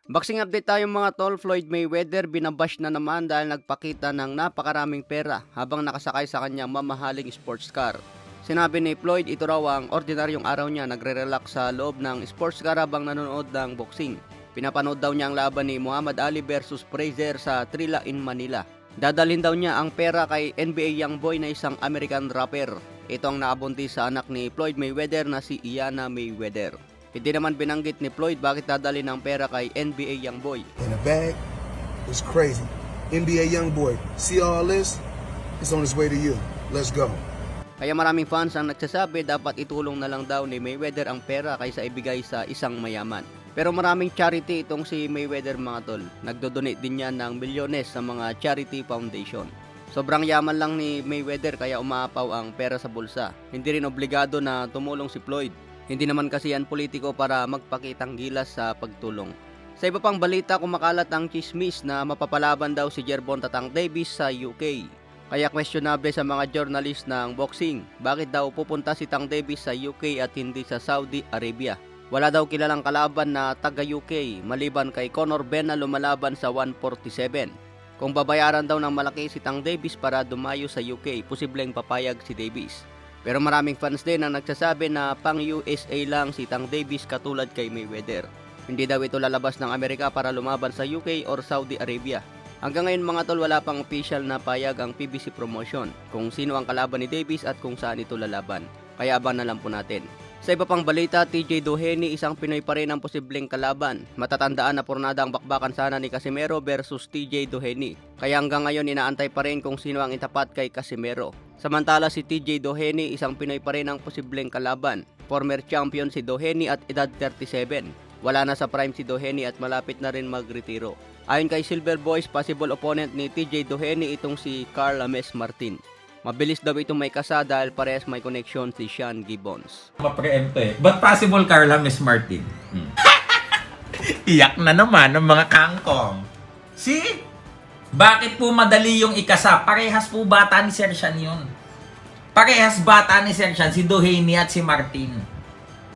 Boxing update tayo mga tol. Floyd Mayweather binabash na naman dahil nagpakita ng napakaraming pera habang nakasakay sa kanyang mamahaling sports car. Sinabi ni Floyd ito raw ang ordinaryong araw niya, nagre-relax sa loob ng sports car habang nanonood ng boxing. Pinapanood daw niya ang laban ni Muhammad Ali versus Frazier sa Trilla in Manila. Dadalhin daw niya ang pera kay NBA Youngboy na isang American rapper. Ito ang nakabuntis sa anak ni Floyd Mayweather na si Iana Mayweather. Hindi naman binanggit ni Floyd bakit dadali ng pera kay NBA Youngboy. In a bag, it's crazy. NBA Youngboy, see all this? It's on its way to you. Let's go. Kaya maraming fans ang nagsasabi dapat itulong na lang daw ni Mayweather ang pera kaysa ibigay sa isang mayaman. Pero maraming charity itong si Mayweather mga tol. Nagdodonate din yan ng milyones sa mga charity foundation. Sobrang yaman lang ni Mayweather kaya umaapaw ang pera sa bulsa. Hindi rin obligado na tumulong si Floyd. Hindi naman kasi yan politiko para magpakitang gilas sa pagtulong. Sa iba pang balita, kumakalat ang chismis na mapapalaban daw si Gervonta Tank Davis sa UK. Kaya questionable sa mga journalist ng boxing. Bakit daw pupunta si Tank Davis sa UK at hindi sa Saudi Arabia? Wala daw kilalang kalaban na taga UK maliban kay Conor Benn na lumalaban sa 147. Kung babayaran daw ng malaki si Tank Davis para dumayo sa UK, posibleng papayag si Davis. Pero maraming fans din ang nagsasabi na pang USA lang si Tank Davis katulad kay Mayweather. Hindi daw ito lalabas ng Amerika para lumaban sa UK or Saudi Arabia. Hanggang ngayon mga tol, wala pang official na payag ang PBC Promotion kung sino ang kalaban ni Davis at kung saan ito lalaban. Kaya abangan na lang po natin. Sa iba pang balita, TJ Doheny isang Pinoy pa rin ang posibleng kalaban. Matatandaan na pornada ang bakbakan sana ni Casimero versus TJ Doheny. Kaya hanggang ngayon inaantay pa rin kung sino ang itapat kay Casimero. Samantala si TJ Doheny isang Pinoy pa rin ang posibleng kalaban. Former champion si Doheny at edad 37. Wala na sa prime si Doheny at malapit na rin magretiro. Ayon kay Silver Boys, possible opponent ni TJ Doheny itong si Carl Ames Martin. Mabilis daw itong may kasa dahil parehas may connection si Sean Gibbons. Ma-preempt eh. But possible, Carla, Miss Martin. Iyak na naman ng mga kangkong. See? Bakit po madali yung ikasa? Parehas po bata ni Sir Sean yun. Parehas bata ni Sir Sean, si Doheny at si Martin.